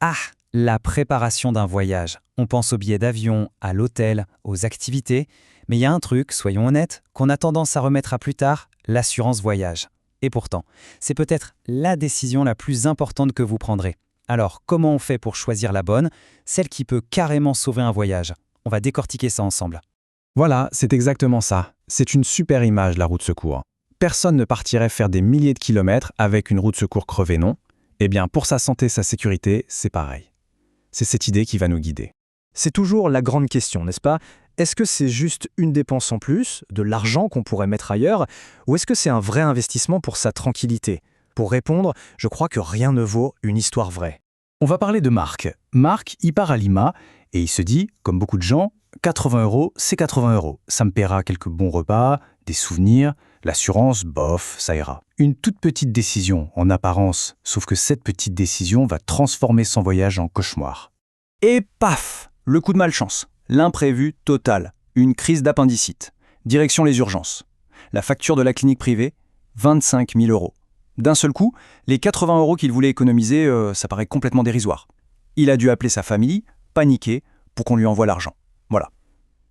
Ah, la préparation d'un voyage. On pense aux billets d'avion, à l'hôtel, aux activités, mais il y a un truc, soyons honnêtes, qu'on a tendance à remettre à plus tard, l'assurance voyage. Et pourtant, c'est peut-être la décision la plus importante que vous prendrez. Alors, comment on fait pour choisir la bonne, celle qui peut carrément sauver un voyage? On va décortiquer ça ensemble. Voilà, c'est exactement ça. C'est une super image, la roue de secours. Personne ne partirait faire des milliers de kilomètres avec une roue de secours crevée, non? Eh bien, pour sa santé, sa sécurité, c'est pareil. C'est cette idée qui va nous guider. C'est toujours la grande question, n'est-ce pas? Est-ce que c'est juste une dépense en plus, de l'argent qu'on pourrait mettre ailleurs, ou est-ce que c'est un vrai investissement pour sa tranquillité? Pour répondre, je crois que rien ne vaut une histoire vraie. On va parler de Marc. Marc, il part à Lima et il se dit, comme beaucoup de gens, 80 €, c'est 80 €. Ça me paiera quelques bons repas, des souvenirs, l'assurance, bof, ça ira. Une toute petite décision, en apparence, sauf que cette petite décision va transformer son voyage en cauchemar. Et paf! Le coup de malchance. L'imprévu total. Une crise d'appendicite. Direction les urgences. La facture de la clinique privée, 25 000 €. D'un seul coup, les 80 € qu'il voulait économiser, ça paraît complètement dérisoire. Il a dû appeler sa famille, paniquer, pour qu'on lui envoie l'argent. Voilà.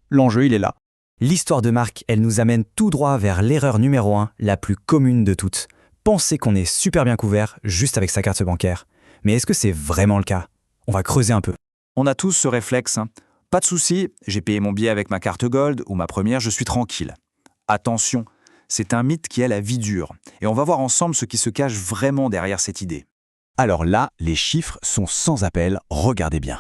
L'enjeu, il est là. L'histoire de Marc, elle nous amène tout droit vers l'erreur numéro 1, la plus commune de toutes. Penser qu'on est super bien couvert juste avec sa carte bancaire. Mais est-ce que c'est vraiment le cas? On va creuser un peu. On a tous ce réflexe. Pas de souci, j'ai payé mon billet avec ma carte Gold ou ma première, je suis tranquille. Attention, c'est un mythe qui a la vie dure. Et on va voir ensemble ce qui se cache vraiment derrière cette idée. Alors là, les chiffres sont sans appel, regardez bien.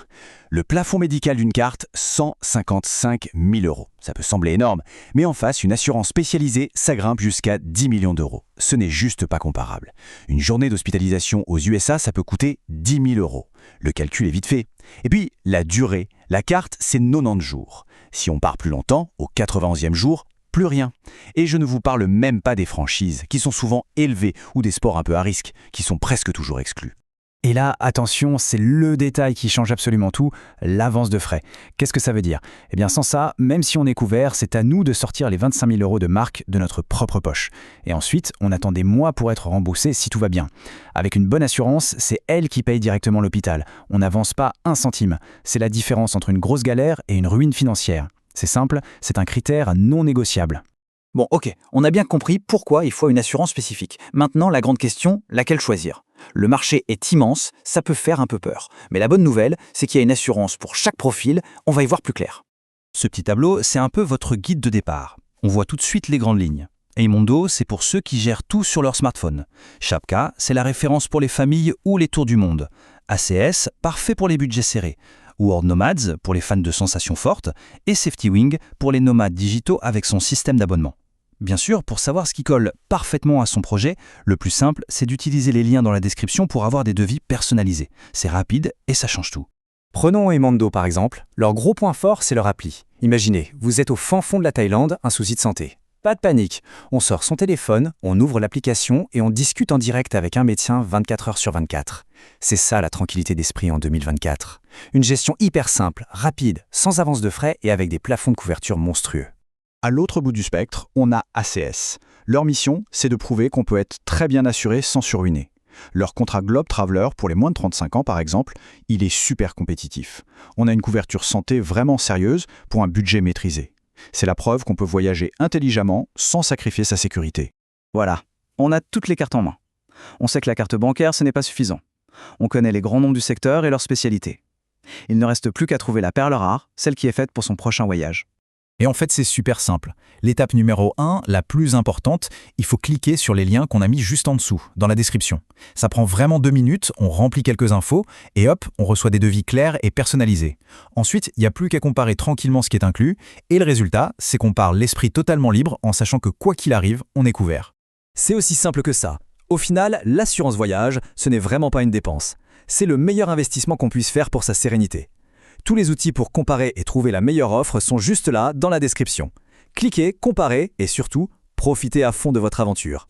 Le plafond médical d'une carte, 155 000 €. Ça peut sembler énorme, mais en face, une assurance spécialisée, ça grimpe jusqu'à 10 millions d'euros. Ce n'est juste pas comparable. Une journée d'hospitalisation aux USA, ça peut coûter 10 000 €. Le calcul est vite fait. Et puis, la durée. La carte, c'est 90 jours. Si on part plus longtemps, au 91e jour, plus rien. Et je ne vous parle même pas des franchises, qui sont souvent élevées, ou des sports un peu à risque, qui sont presque toujours exclus. Et là, attention, c'est le détail qui change absolument tout, l'avance de frais. Qu'est-ce que ça veut dire? Eh bien, sans ça, même si on est couvert, c'est à nous de sortir les 25 000 € de Marc de notre propre poche. Et ensuite, on attend des mois pour être remboursé si tout va bien. Avec une bonne assurance, c'est elle qui paye directement l'hôpital. On n'avance pas un centime. C'est la différence entre une grosse galère et une ruine financière. C'est simple, c'est un critère non négociable. Bon, ok, on a bien compris pourquoi il faut une assurance spécifique. Maintenant, la grande question, laquelle choisir? Le marché est immense, ça peut faire un peu peur. Mais la bonne nouvelle, c'est qu'il y a une assurance pour chaque profil, on va y voir plus clair. Ce petit tableau, c'est un peu votre guide de départ. On voit tout de suite les grandes lignes. Eimondo, c'est pour ceux qui gèrent tout sur leur smartphone. Shapka, c'est la référence pour les familles ou les tours du monde. ACS, parfait pour les budgets serrés. World Nomads, pour les fans de sensations fortes. Et Safety Wing, pour les nomades digitaux avec son système d'abonnement. Bien sûr, pour savoir ce qui colle parfaitement à son projet, le plus simple, c'est d'utiliser les liens dans la description pour avoir des devis personnalisés. C'est rapide et ça change tout. Prenons Eimondo par exemple. Leur gros point fort, c'est leur appli. Imaginez, vous êtes au fin fond de la Thaïlande, un souci de santé. Pas de panique. On sort son téléphone, on ouvre l'application et on discute en direct avec un médecin 24 heures sur 24. C'est ça la tranquillité d'esprit en 2024. Une gestion hyper simple, rapide, sans avance de frais et avec des plafonds de couverture monstrueux. À l'autre bout du spectre, on a ACS. Leur mission, c'est de prouver qu'on peut être très bien assuré sans se ruiner. Leur contrat Globe Traveler, pour les moins de 35 ans par exemple, il est super compétitif. On a une couverture santé vraiment sérieuse pour un budget maîtrisé. C'est la preuve qu'on peut voyager intelligemment sans sacrifier sa sécurité. Voilà, on a toutes les cartes en main. On sait que la carte bancaire, ce n'est pas suffisant. On connaît les grands noms du secteur et leurs spécialités. Il ne reste plus qu'à trouver la perle rare, celle qui est faite pour son prochain voyage. Et en fait, c'est super simple. L'étape numéro 1, la plus importante, il faut cliquer sur les liens qu'on a mis juste en dessous, dans la description. Ça prend vraiment 2 minutes, on remplit quelques infos, et hop, on reçoit des devis clairs et personnalisés. Ensuite, il n'y a plus qu'à comparer tranquillement ce qui est inclus, et le résultat, c'est qu'on part l'esprit totalement libre en sachant que quoi qu'il arrive, on est couvert. C'est aussi simple que ça. Au final, l'assurance voyage, ce n'est vraiment pas une dépense. C'est le meilleur investissement qu'on puisse faire pour sa sérénité. Tous les outils pour comparer et trouver la meilleure offre sont juste là, dans la description. Cliquez, comparez et surtout, profitez à fond de votre aventure.